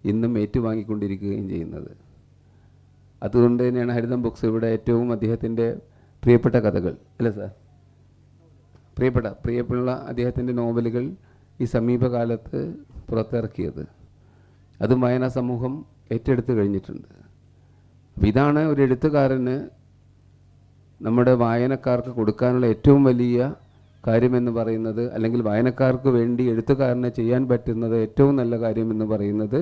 ഇന്നും ഏറ്റുവാങ്ങിക്കൊണ്ടിരിക്കുകയും ചെയ്യുന്നത്. അതുകൊണ്ട് തന്നെയാണ് ഹരിതം ബുക്സ് ഇവിടെ ഏറ്റവും അദ്ദേഹത്തിൻ്റെ പ്രിയപ്പെട്ട കഥകൾ, അല്ലേ സാർ, പ്രിയപ്പെട്ട അദ്ദേഹത്തിൻ്റെ നോവലുകൾ ഈ സമീപകാലത്ത് പുറത്തിറക്കിയത്. അതും വായനാ സമൂഹം ഏറ്റെടുത്ത് കഴിഞ്ഞിട്ടുണ്ട്. അപ്പം ഇതാണ് ഒരു എഴുത്തുകാരന് നമ്മുടെ വായനക്കാർക്ക് കൊടുക്കാനുള്ള ഏറ്റവും വലിയ കാര്യമെന്ന് പറയുന്നത്, അല്ലെങ്കിൽ വായനക്കാർക്ക് വേണ്ടി എഴുത്തുകാരനെ ചെയ്യാൻ പറ്റുന്നത് ഏറ്റവും നല്ല കാര്യമെന്ന് പറയുന്നത്,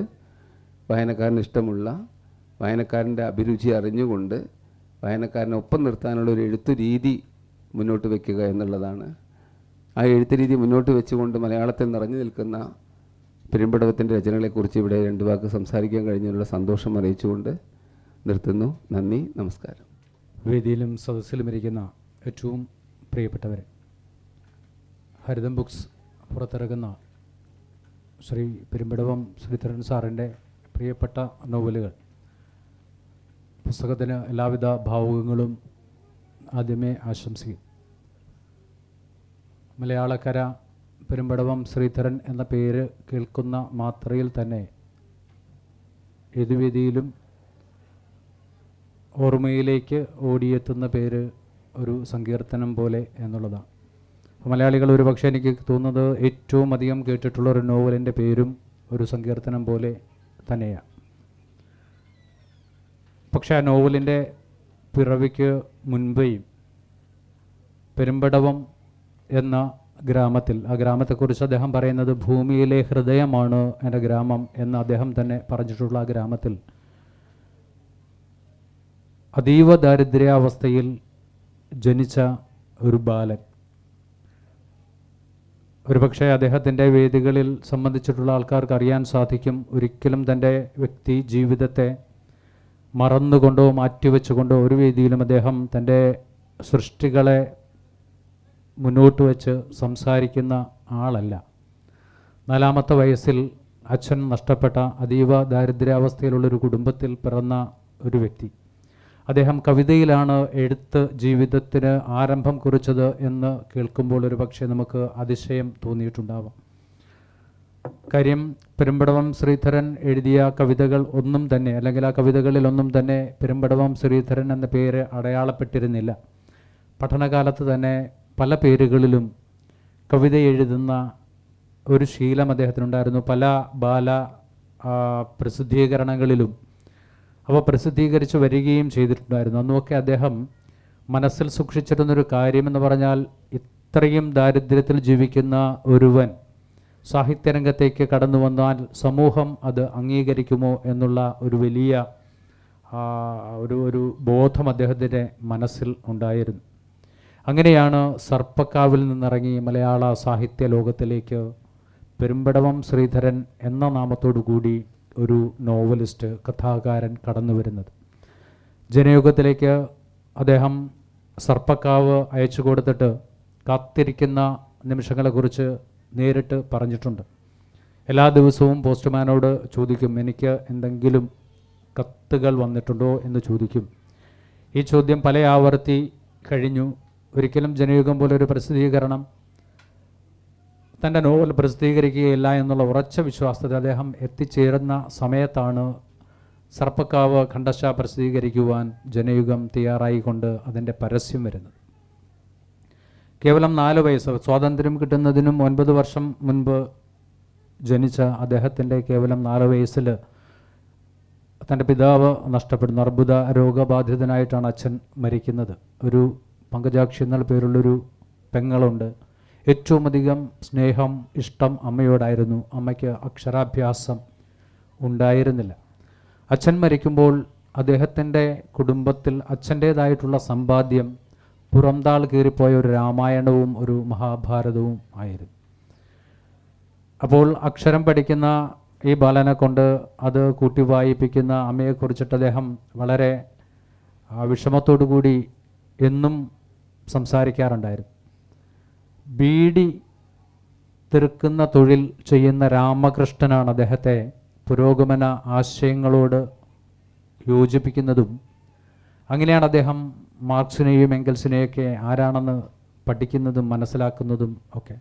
വായനക്കാരന് ഇഷ്ടമുള്ള, വായനക്കാരൻ്റെ അഭിരുചി അറിഞ്ഞുകൊണ്ട് വായനക്കാരനെ ഒപ്പം നിർത്താനുള്ള ഒരു എഴുത്തു രീതി മുന്നോട്ട് വയ്ക്കുക എന്നുള്ളതാണ്. ആ എഴുത്ത് രീതി മുന്നോട്ട് വെച്ചുകൊണ്ട് മലയാളത്തിൽ നിറഞ്ഞു നിൽക്കുന്ന പെരുമ്പടവത്തിൻ്റെ രചനകളെക്കുറിച്ച് ഇവിടെ രണ്ട് വാക്ക് സംസാരിക്കാൻ കഴിഞ്ഞതിനുള്ള സന്തോഷം അറിയിച്ചുകൊണ്ട് നിർത്തുന്നു. നന്ദി, നമസ്കാരം. വേദിയിലും സദസ്സിലും ഇരിക്കുന്ന ഏറ്റവും പ്രിയപ്പെട്ടവരെ, ഹരിതം ബുക്സ് പുറത്തിറക്കുന്ന ശ്രീ പെരുമ്പടവം ശ്രീധരൻ സാറിൻ്റെ പ്രിയപ്പെട്ട നോവലുകൾ. പുസ്തകത്തിന് എല്ലാവിധ ഭാവുകങ്ങളും ആദ്യമേ ആശംസിക്കും. മലയാളക്കര പെരുമ്പടവം ശ്രീധരൻ എന്ന പേര് കേൾക്കുന്ന മാത്രയിൽ തന്നെ ഏതു വേദിയിലും ഓർമ്മയിലേക്ക് ഓടിയെത്തുന്ന പേര് ഒരു സങ്കീർത്തനം പോലെ എന്നുള്ളതാണ്. മലയാളികൾ ഒരുപക്ഷെ എനിക്ക് തോന്നുന്നത് ഏറ്റവും അധികം കേട്ടിട്ടുള്ള ഒരു നോവലിൻ്റെ പേരും ഒരു സങ്കീർത്തനം പോലെ തന്നെയാണ്. പക്ഷേ ആ നോവലിൻ്റെ പിറവിക്ക് മുൻപേയും പെരുമ്പടവം എന്ന ഗ്രാമത്തിൽ, ആ ഗ്രാമത്തെക്കുറിച്ച് അദ്ദേഹം പറയുന്നത് ഭൂമിയിലെ ഹൃദയമാണ് എൻ്റെ ഗ്രാമം എന്ന് അദ്ദേഹം തന്നെ പറഞ്ഞിട്ടുള്ള ആ ഗ്രാമത്തിൽ അതീവ ദാരിദ്ര്യാവസ്ഥയിൽ ജനിച്ച ഒരു ബാലൻ. ഒരുപക്ഷെ അദ്ദേഹത്തിൻ്റെ വേദികളിൽ സംബന്ധിച്ചിട്ടുള്ള ആൾക്കാർക്ക് അറിയാൻ സാധിക്കും, ഒരിക്കലും തൻ്റെ വ്യക്തി ജീവിതത്തെ മറന്നുകൊണ്ടോ മാറ്റിവെച്ചുകൊണ്ടോ ഒരു വേദിയിലും അദ്ദേഹം തൻ്റെ സൃഷ്ടികളെ മുന്നോട്ട് വെച്ച് സംസാരിക്കുന്ന ആളല്ല. 4-ാമത്തെ വയസ്സിൽ അച്ഛൻ നഷ്ടപ്പെട്ട അതീവ ദാരിദ്ര്യാവസ്ഥയിലുള്ളൊരു കുടുംബത്തിൽ പിറന്ന ഒരു വ്യക്തി. അദ്ദേഹം കവിതയിലാണ് എഴുത്ത് ജീവിതത്തിന് ആരംഭം കുറിച്ചത് എന്ന് കേൾക്കുമ്പോൾ ഒരു പക്ഷേ നമുക്ക് അതിശയം തോന്നിയിട്ടുണ്ടാവാം. കാര്യം, പെരുമ്പടവം ശ്രീധരൻ എഴുതിയ കവിതകൾ ഒന്നും തന്നെ, അല്ലെങ്കിൽ ആ കവിതകളിലൊന്നും തന്നെ പെരുമ്പടവം ശ്രീധരൻ എന്ന പേര് അടയാളപ്പെട്ടിരുന്നില്ല. പഠനകാലത്ത് തന്നെ പല പേരുകളിലും കവിത എഴുതുന്ന ഒരു ശീലം അദ്ദേഹത്തിനുണ്ടായിരുന്നു. പല ബാല പ്രസിദ്ധീകരണങ്ങളിലും അവ പ്രസിദ്ധീകരിച്ച് വരികയും ചെയ്തിട്ടുണ്ടായിരുന്നു. അന്നൊക്കെ അദ്ദേഹം മനസ്സിൽ സൂക്ഷിച്ചിരുന്നൊരു കാര്യമെന്ന് പറഞ്ഞാൽ, ഇത്രയും ദാരിദ്ര്യത്തിൽ ജീവിക്കുന്ന ഒരുവൻ സാഹിത്യരംഗത്തേക്ക് കടന്നു വന്നാൽ സമൂഹം അത് അംഗീകരിക്കുമോ എന്നുള്ള ഒരു വലിയ ഒരു ബോധം അദ്ദേഹത്തിൻ്റെ മനസ്സിൽ ഉണ്ടായിരുന്നു. അങ്ങനെയാണ് സർപ്പക്കാവിൽ നിന്നിറങ്ങി മലയാള സാഹിത്യ ലോകത്തിലേക്ക് പെരുമ്പടവം ശ്രീധരൻ എന്ന നാമത്തോടു കൂടി ഒരു നോവലിസ്റ്റ്, കഥാകാരൻ കടന്നു വരുന്നത്. ജനയുഗത്തിലേക്ക് അദ്ദേഹം സർപ്പക്കാവ് അയച്ചു കൊടുത്തിട്ട് കാത്തിരിക്കുന്ന നിമിഷങ്ങളെക്കുറിച്ച് നേരിട്ട് പറഞ്ഞിട്ടുണ്ട്. എല്ലാ ദിവസവും പോസ്റ്റ്മാനോട് ചോദിക്കും, എനിക്ക് എന്തെങ്കിലും കത്തുകൾ വന്നിട്ടുണ്ടോ എന്ന് ചോദിക്കും. ഈ ചോദ്യം പല ആവർത്തി കഴിഞ്ഞു. ഒരിക്കലും ജനയുഗം പോലൊരു പ്രസിദ്ധീകരണം തൻ്റെ നോവൽ പ്രസിദ്ധീകരിക്കുകയില്ല എന്നുള്ള ഉറച്ച വിശ്വാസത്തിൽ അദ്ദേഹം എത്തിച്ചേരുന്ന സമയത്താണ് സർപ്പക്കാവ് ഖണ്ഡശ പ്രസിദ്ധീകരിക്കുവാൻ ജനയുഗം തയ്യാറായിക്കൊണ്ട് അതിൻ്റെ പരസ്യം വരുന്നത്. കേവലം 4 വയസ്സ്, സ്വാതന്ത്ര്യം കിട്ടുന്നതിനും 9 വർഷം മുൻപ് ജനിച്ച അദ്ദേഹത്തിൻ്റെ കേവലം 4 വയസ്സിൽ തൻ്റെ പിതാവ് നഷ്ടപ്പെടുന്നു. അർബുദ രോഗബാധിതനായിട്ടാണ് അച്ഛൻ മരിക്കുന്നത്. ഒരു പങ്കജാക്ഷി എന്നുള്ള പേരുള്ളൊരു പെങ്ങളുണ്ട്. ഏറ്റവും അധികം സ്നേഹം, ഇഷ്ടം അമ്മയോടായിരുന്നു. അമ്മയ്ക്ക് അക്ഷരാഭ്യാസം ഉണ്ടായിരുന്നില്ല. അച്ഛൻ മരിക്കുമ്പോൾ അദ്ദേഹത്തിൻ്റെ കുടുംബത്തിൽ അച്ഛൻ്റേതായിട്ടുള്ള സമ്പാദ്യം പുറംതാൾ കീറിപ്പോയ ഒരു രാമായണവും ഒരു മഹാഭാരതവും ആയിരുന്നു. അപ്പോൾ അക്ഷരം പഠിക്കുന്ന ഈ ബാലനെ കൊണ്ട് അത് കൂട്ടി വായിപ്പിക്കുന്ന അമ്മയെക്കുറിച്ചിട്ട് അദ്ദേഹം വളരെ വിഷമത്തോടു കൂടി എന്നും സംസാരിക്കാറുണ്ടായിരുന്നു. ബീഡി തീർക്കുന്ന തൊഴിൽ ചെയ്യുന്ന രാമകൃഷ്ണനാണ് അദ്ദേഹത്തെ പുരോഗമന ആശയങ്ങളോട് യോജിപ്പിക്കുന്നതും. അങ്ങനെയാണ് അദ്ദേഹം മാർക്സിനെയും എംഗൽസിനെയൊക്കെ ആരാണെന്ന് പഠിക്കുന്നതും മനസ്സിലാക്കുന്നതും ഒക്കെ.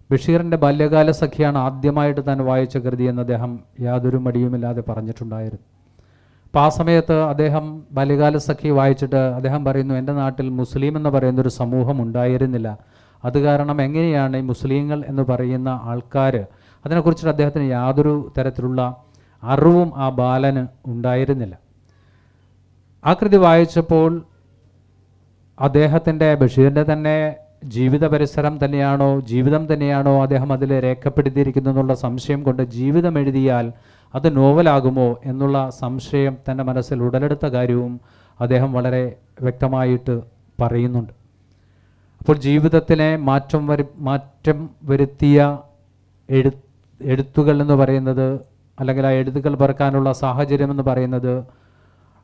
ബഷീറിൻ്റെ ബാല്യകാല സഖിയാണ് ആദ്യമായിട്ട് താൻ വായിച്ച കൃതി എന്ന് അദ്ദേഹം യാതൊരു മടിയുമില്ലാതെ പറഞ്ഞിട്ടുണ്ടായിരുന്നു. അപ്പോൾ ആ സമയത്ത് അദ്ദേഹം ബാല്യകാല സഖി വായിച്ചിട്ട് അദ്ദേഹം പറയുന്നു, എൻ്റെ നാട്ടിൽ മുസ്ലിം എന്ന് പറയുന്നൊരു സമൂഹം ഉണ്ടായിരുന്നില്ല. അത് കാരണം എങ്ങനെയാണ് ഈ മുസ്ലിങ്ങൾ എന്ന് പറയുന്ന ആൾക്കാർ, അതിനെക്കുറിച്ചിട്ട് അദ്ദേഹത്തിന് യാതൊരു തരത്തിലുള്ള അറിവും ആ ബാലന് ഉണ്ടായിരുന്നില്ല. ആ കൃതി വായിച്ചപ്പോൾ അദ്ദേഹത്തിൻ്റെ, ബഷീറിൻ്റെ തന്നെ ജീവിത പരിസരം തന്നെയാണോ, ജീവിതം തന്നെയാണോ അദ്ദേഹം അതിൽ രേഖപ്പെടുത്തിയിരിക്കുന്നു എന്നുള്ള സംശയം കൊണ്ട് ജീവിതം എഴുതിയാൽ അത് നോവലാകുമോ എന്നുള്ള സംശയം തൻ്റെ മനസ്സിൽ ഉടലെടുത്ത കാര്യവും അദ്ദേഹം വളരെ വ്യക്തമായിട്ട് പറയുന്നുണ്ട്. അപ്പോൾ ജീവിതത്തിനെ മാറ്റം വരുത്തിയ എഴുത്തുകൾ എന്ന് പറയുന്നത്, അല്ലെങ്കിൽ ആ എഴുത്തുകൾ പറക്കാനുള്ള സാഹചര്യം എന്ന് പറയുന്നത്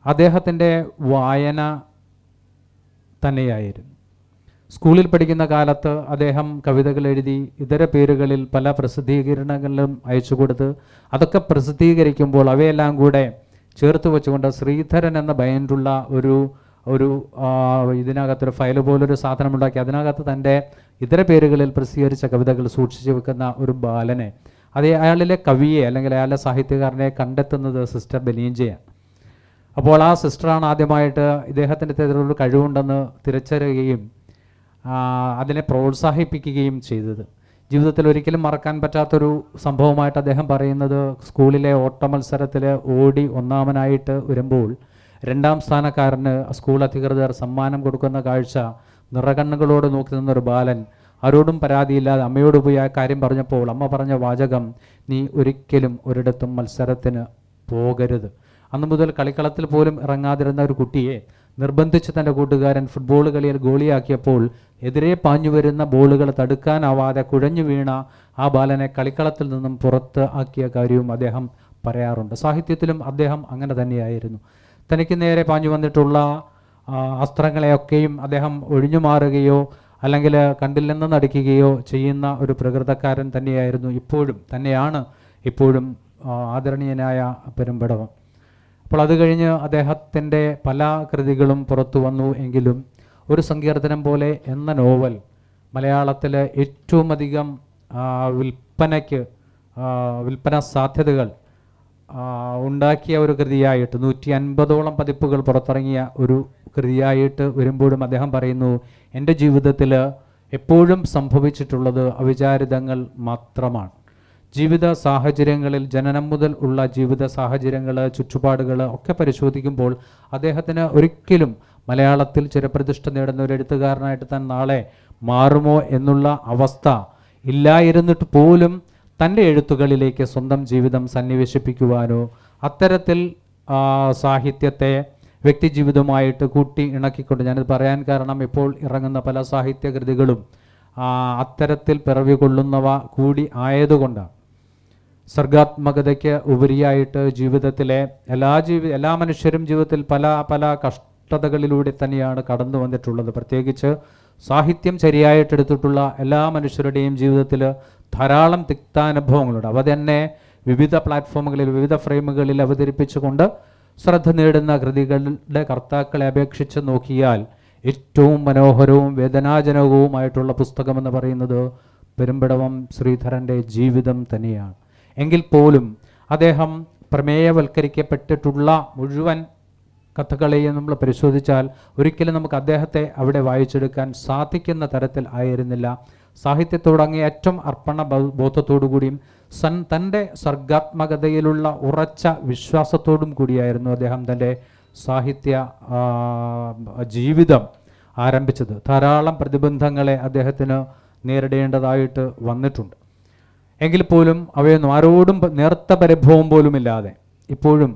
അദ്ദേഹത്തിൻ്റെ വായന തന്നെയായിരുന്നു. സ്കൂളിൽ പഠിക്കുന്ന കാലത്ത് അദ്ദേഹം കവിതകൾ എഴുതി ഇതര പേരുകളിൽ പല പ്രസിദ്ധീകരണങ്ങളിലും അയച്ചു കൊടുത്ത് അതൊക്കെ പ്രസിദ്ധീകരിക്കുമ്പോൾ അവയെല്ലാം കൂടെ ചേർത്ത് വെച്ചുകൊണ്ട് ശ്രീധരൻ എന്ന ബൈൻഡുള്ള ഒരു ഇതിനകത്തൊരു ഫയൽ പോലൊരു സാധനമുണ്ടാക്കി അതിനകത്ത് തൻ്റെ ഇതര പേരുകളിൽ പ്രസിദ്ധീകരിച്ച കവിതകൾ സൂക്ഷിച്ചു വെക്കുന്ന ഒരു ബാലനെ അയാളിലെ കവിയെ അല്ലെങ്കിൽ അയാളുടെ സാഹിത്യകാരനെ കണ്ടെത്തുന്നത് സിസ്റ്റർ ബെലീഞ്ചയാണ്. അപ്പോൾ ആ സിസ്റ്ററാണ് ആദ്യമായിട്ട് ഇദ്ദേഹത്തിൻ്റെ ഇത്തരത്തിലൊരു കഴിവുണ്ടെന്ന് തിരിച്ചറിയുകയും അതിനെ പ്രോത്സാഹിപ്പിക്കുകയും ചെയ്തത്. ജീവിതത്തിൽ ഒരിക്കലും മറക്കാൻ പറ്റാത്തൊരു സംഭവമായിട്ട് അദ്ദേഹം പറയുന്നത് സ്കൂളിലെ ഓട്ട മത്സരത്തിൽ ഓടി ഒന്നാമനായിട്ട് വരുമ്പോൾ 2ാം സ്ഥാനക്കാരന് സ്കൂൾ അധികൃതർ സമ്മാനം കൊടുക്കുന്ന കാഴ്ച നിറകണ്ണുകളോട് നോക്കി നിന്നൊരു ബാലൻ ആരോടും പരാതിയില്ലാതെ അമ്മയോട് പോയി ആ കാര്യം പറഞ്ഞപ്പോൾ അമ്മ പറഞ്ഞ വാചകം, നീ ഒരിക്കലും ഒരിടത്തും മത്സരത്തിന് പോകരുത്. അന്നു മുതൽ കളിക്കളത്തിൽ പോലും ഇറങ്ങാതിരുന്ന ഒരു കുട്ടിയെ നിർബന്ധിച്ച് തൻ്റെ കൂട്ടുകാരൻ ഫുട്ബോൾ കളിയിൽ ഗോളിയാക്കിയപ്പോൾ എതിരെ പാഞ്ഞു വരുന്ന ബോളുകൾ തടുക്കാനാവാതെ കുഴഞ്ഞു വീണ ആ ബാലനെ കളിക്കളത്തിൽ നിന്നും പുറത്ത് ആക്കിയ കാര്യവും അദ്ദേഹം പറയാറുണ്ട്. സാഹിത്യത്തിലും അദ്ദേഹം അങ്ങനെ തന്നെയായിരുന്നു. തനിക്ക് നേരെ പാഞ്ഞു വന്നിട്ടുള്ള അസ്ത്രങ്ങളെയൊക്കെയും അദ്ദേഹം ഒഴിഞ്ഞു മാറുകയോ അല്ലെങ്കിൽ കണ്ടില്ലെന്ന് നടിക്കുകയോ ചെയ്യുന്ന ഒരു പ്രകൃതക്കാരൻ തന്നെയായിരുന്നു. ഇപ്പോഴും ആദരണീയനായ പെരുമ്പടവം. അപ്പോൾ അത് കഴിഞ്ഞ് അദ്ദേഹത്തിൻ്റെ പല കൃതികളും പുറത്തു വന്നു എങ്കിലും ഒരു സങ്കീർത്തനം പോലെ എന്ന നോവൽ മലയാളത്തിൽ ഏറ്റവും അധികം വിൽപ്പന സാധ്യതകൾ ഉണ്ടാക്കിയ ഒരു കൃതിയായിട്ട് 150ഓളം പതിപ്പുകൾ പുറത്തിറങ്ങിയ ഒരു കൃതിയായിട്ട് വരുമ്പോഴും അദ്ദേഹം പറയുന്നു, എൻ്റെ ജീവിതത്തിൽ എപ്പോഴും സംഭവിച്ചിട്ടുള്ളത് അവിചാരിതങ്ങൾ മാത്രമാണ്. ജീവിത സാഹചര്യങ്ങളിൽ ജനനം മുതൽ ഉള്ള ജീവിത സാഹചര്യങ്ങൾ, ചുറ്റുപാടുകൾ ഒക്കെ പരിശോധിക്കുമ്പോൾ അദ്ദേഹത്തിന് ഒരിക്കലും മലയാളത്തിൽ ചിരപ്രതിഷ്ഠ നേടുന്ന ഒരു എഴുത്തുകാരനായിട്ട് താൻ നാളെ മാറുമോ എന്നുള്ള അവസ്ഥ ഇല്ലായിരുന്നിട്ട് പോലും തൻ്റെ എഴുത്തുകളിലേക്ക് സ്വന്തം ജീവിതം സന്നിവേശിപ്പിക്കുവാനോ അത്തരത്തിൽ സാഹിത്യത്തെ വ്യക്തിജീവിതവുമായിട്ട് കൂട്ടി ഇണക്കിക്കൊണ്ട്, ഞാനിത് പറയാൻ കാരണം ഇപ്പോൾ ഇറങ്ങുന്ന പല സാഹിത്യകൃതികളും അത്തരത്തിൽ പിറവി കൊള്ളുന്നവ കൂടി ആയതുകൊണ്ടാണ്. സർഗാത്മകതയ്ക്ക് ഉപരിയായിട്ട് ജീവിതത്തിലെ എല്ലാ മനുഷ്യരും ജീവിതത്തിൽ പല കഷ്ടതകളിലൂടെ തന്നെയാണ് കടന്നു വന്നിട്ടുള്ളത്. പ്രത്യേകിച്ച് സാഹിത്യം ശരിയായിട്ടെടുത്തിട്ടുള്ള എല്ലാ മനുഷ്യരുടെയും ജീവിതത്തിൽ ധാരാളം തിക്താനുഭവങ്ങളുണ്ട്. അവ തന്നെ വിവിധ പ്ലാറ്റ്ഫോമുകളിൽ വിവിധ ഫ്രെയിമുകളിൽ അവതരിപ്പിച്ചുകൊണ്ട് ശ്രദ്ധ നേടുന്ന കൃതികളുടെ കർത്താക്കളെ അപേക്ഷിച്ച് നോക്കിയാൽ ഏറ്റവും മനോഹരവും വേദനാജനകവുമായിട്ടുള്ള പുസ്തകമെന്ന് പറയുന്നത് പെരുമ്പടവം ശ്രീധരൻ്റെ ജീവിതം തന്നെയാണ്. എങ്കിൽ പോലും അദ്ദേഹം പ്രമേയവൽക്കരിക്കപ്പെട്ടിട്ടുള്ള മുഴുവൻ കഥകളെയും നമ്മൾ പരിശോധിച്ചാൽ ഒരിക്കലും നമുക്ക് അദ്ദേഹത്തെ അവിടെ വായിച്ചെടുക്കാൻ സാധിക്കുന്ന തരത്തിൽ ആയിരുന്നില്ല. സാഹിത്യത്തോട് അങ്ങേയറ്റം അർപ്പണ ബോധത്തോടു കൂടിയും തൻ്റെ സർഗാത്മകതയിലുള്ള ഉറച്ച വിശ്വാസത്തോടും കൂടിയായിരുന്നു അദ്ദേഹം തൻ്റെ സാഹിത്യ ജീവിതം ആരംഭിച്ചത്. ധാരാളം പ്രതിബന്ധങ്ങളെ അദ്ദേഹത്തിന് നേരിടേണ്ടതായിട്ട് വന്നിട്ടുണ്ട്. എങ്കിൽ പോലും അവയൊന്നും ആരോടും നേർത്ത പരിഭവം പോലുമില്ലാതെ എപ്പോഴും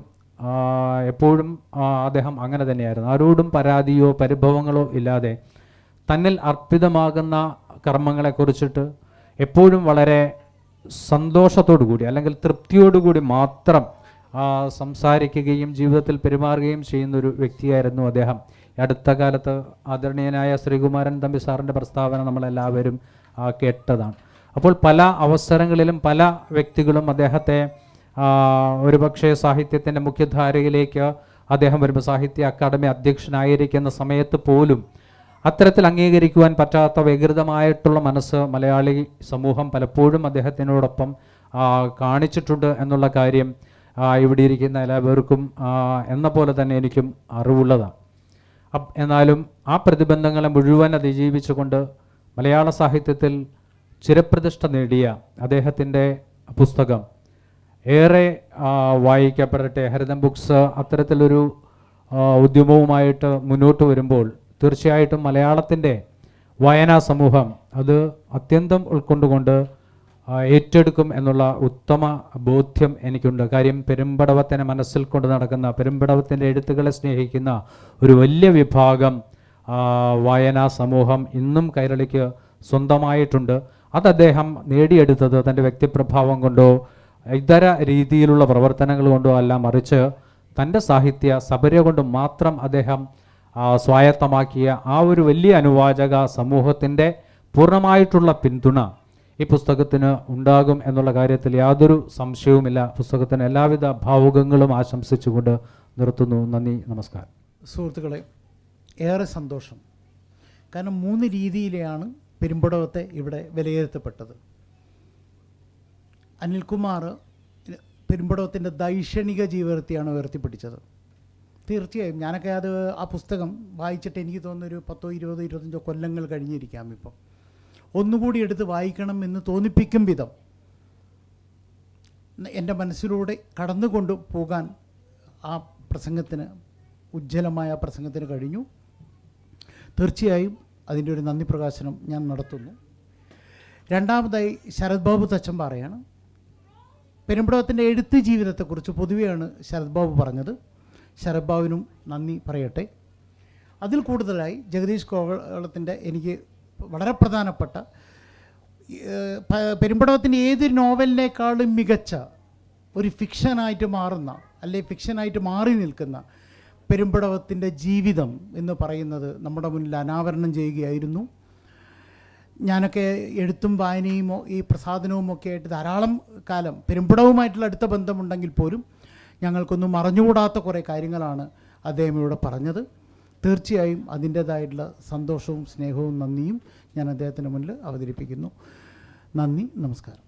അദ്ദേഹം അങ്ങനെ തന്നെയായിരുന്നു. ആരോടും പരാതിയോ പരിഭവങ്ങളോ ഇല്ലാതെ തന്നിൽ അർപ്പിതമാകുന്ന കർമ്മങ്ങളെക്കുറിച്ചിട്ട് എപ്പോഴും വളരെ സന്തോഷത്തോടു കൂടി അല്ലെങ്കിൽ തൃപ്തിയോടുകൂടി മാത്രം സംസാരിക്കുകയും ജീവിതത്തിൽ പെരുമാറുകയും ചെയ്യുന്നൊരു വ്യക്തിയായിരുന്നു അദ്ദേഹം. അടുത്ത കാലത്ത് ആദരണീയനായ ശ്രീകുമാരൻ തമ്പി സാറിൻ്റെ പ്രസ്താവന നമ്മളെല്ലാവരും കേട്ടതാണ്. അപ്പോൾ പല അവസരങ്ങളിലും പല വ്യക്തികളും അദ്ദേഹത്തെ ഒരുപക്ഷെ സാഹിത്യത്തിൻ്റെ മുഖ്യധാരയിലേക്ക് അദ്ദേഹം വരുമ്പോൾ സാഹിത്യ അക്കാദമി അധ്യക്ഷനായിരിക്കുന്ന സമയത്ത് പോലും അത്തരത്തിൽ അംഗീകരിക്കുവാൻ പറ്റാത്ത വ്യഗ്രതമായിട്ടുള്ള മനസ്സ് മലയാളി സമൂഹം പലപ്പോഴും അദ്ദേഹത്തിനോടൊപ്പം കാണിച്ചിട്ടുണ്ട് എന്നുള്ള കാര്യം ഇവിടെ ഇരിക്കുന്ന എല്ലാവർക്കും എന്ന പോലെ തന്നെ എനിക്കും അറിവുള്ളതാണ്. എന്നാലും ആ പ്രതിബന്ധങ്ങളെ മുഴുവൻ അതിജീവിച്ചുകൊണ്ട് മലയാള സാഹിത്യത്തിൽ ചിരപ്രതിഷ്ഠ നേടിയ അദ്ദേഹത്തിൻ്റെ പുസ്തകം ഏറെ വായിക്കപ്പെടട്ടെ. ഹരിതം ബുക്സ് അത്തരത്തിലൊരു ഉദ്യമവുമായിട്ട് മുന്നോട്ട് വരുമ്പോൾ തീർച്ചയായിട്ടും മലയാളത്തിൻ്റെ വായനാ സമൂഹം അത് അത്യന്തം ഉൾക്കൊണ്ടുകൊണ്ട് ഏറ്റെടുക്കും എന്നുള്ള ഉത്തമ ബോധ്യം എനിക്കുണ്ട്. കാര്യം പെരുമ്പടവത്തിനെ മനസ്സിൽ കൊണ്ട് നടക്കുന്ന, പെരുമ്പടവത്തിൻ്റെ എഴുത്തുകളെ സ്നേഹിക്കുന്ന ഒരു വലിയ വിഭാഗം വായനാ സമൂഹം ഇന്നും കൈരളിക്ക് സ്വന്തമായിട്ടുണ്ട്. അത് അദ്ദേഹം നേടിയെടുത്തത് തൻ്റെ വ്യക്തിപ്രഭാവം കൊണ്ടോ ഇതര രീതിയിലുള്ള പ്രവർത്തനങ്ങൾ കൊണ്ടോ അല്ല, മറിച്ച് തൻ്റെ സാഹിത്യ സബര്യ കൊണ്ട് മാത്രം അദ്ദേഹം സ്വായത്തമാക്കിയ ആ ഒരു വലിയ അനുവാചക സമൂഹത്തിൻ്റെ പൂർണ്ണമായിട്ടുള്ള പിന്തുണ ഈ പുസ്തകത്തിന് ഉണ്ടാകും എന്നുള്ള കാര്യത്തിൽ യാതൊരു സംശയവുമില്ല. പുസ്തകത്തിന് എല്ലാവിധ ഭാവുകങ്ങളും ആശംസിച്ചുകൊണ്ട് നിർത്തുന്നു. നന്ദി, നമസ്കാരം. സുഹൃത്തുക്കളെ, ഏറെ സന്തോഷം. കാരണം 3 രീതിയിലാണ് പെരുമ്പടവത്തെ ഇവിടെ വിലയിരുത്തപ്പെട്ടത്. അനിൽകുമാർ പെരുമ്പടവത്തിൻ്റെ ദൈക്ഷണിക ജീവിതത്തെയാണ് ഉയർത്തിപ്പിടിച്ചത്. തീർച്ചയായും ഞാനൊക്കെ ആ പുസ്തകം വായിച്ചിട്ട് എനിക്ക് തോന്നുന്നു ഒരു 10, 20, 25 കൊല്ലങ്ങൾ കഴിഞ്ഞിരിക്കാം. ഇപ്പം ഒന്നുകൂടി എടുത്ത് വായിക്കണം എന്ന് തോന്നിപ്പിക്കും വിധം എൻ്റെ മനസ്സിലൂടെ കടന്നുകൊണ്ട് പോകാൻ ആ പ്രസംഗത്തിന്, ഉജ്ജ്വലമായ പ്രസംഗത്തിന് കഴിഞ്ഞു. തീർച്ചയായും അതിൻ്റെ ഒരു നന്ദി പ്രകാശനം ഞാൻ നടത്തുന്നു. രണ്ടാമതായി ശരത് ബാബു തച്ചമ്പാറയാണ്. പെരുമ്പടവത്തിൻ്റെ എഴുത്ത് ജീവിതത്തെക്കുറിച്ച് പൊതുവെയാണ് ശരത് ബാബു പറഞ്ഞത്. ശരത് ബാബുവിനും നന്ദി പറയട്ടെ. അതിൽ കൂടുതലായി ജഗദീഷ് കോവളത്തിൻ്റെ എനിക്ക് വളരെ പ്രധാനപ്പെട്ട പെരുമ്പടവത്തിൻ്റെ ഏത് നോവലിനേക്കാളും മികച്ച ഒരു ഫിക്ഷനായിട്ട് മാറുന്ന, അല്ലെങ്കിൽ ഫിക്ഷനായിട്ട് മാറി നിൽക്കുന്ന പെരുമ്പടവത്തിൻ്റെ ജീവിതം എന്ന് പറയുന്നത് നമ്മുടെ മുന്നിൽ അനാവരണം ചെയ്യുകയായിരുന്നു. ഞാനൊക്കെ എഴുത്തും വായനയും ഈ പ്രസാധനവും ഒക്കെ ആയിട്ട് ധാരാളം കാലം പെരുമ്പടവുമായിട്ടുള്ള അടുത്ത ബന്ധമുണ്ടെങ്കിൽ പോലും ഞങ്ങൾക്കൊന്നും മറഞ്ഞുകൂടാത്ത കുറേ കാര്യങ്ങളാണ് അദ്ദേഹം ഇവിടെ പറഞ്ഞത്. തീർച്ചയായും അതിൻ്റേതായിട്ടുള്ള സന്തോഷവും സ്നേഹവും നന്ദിയും ഞാൻ അദ്ദേഹത്തിൻ്റെ മുന്നിൽ അവതരിപ്പിക്കുന്നു. നന്ദി, നമസ്കാരം.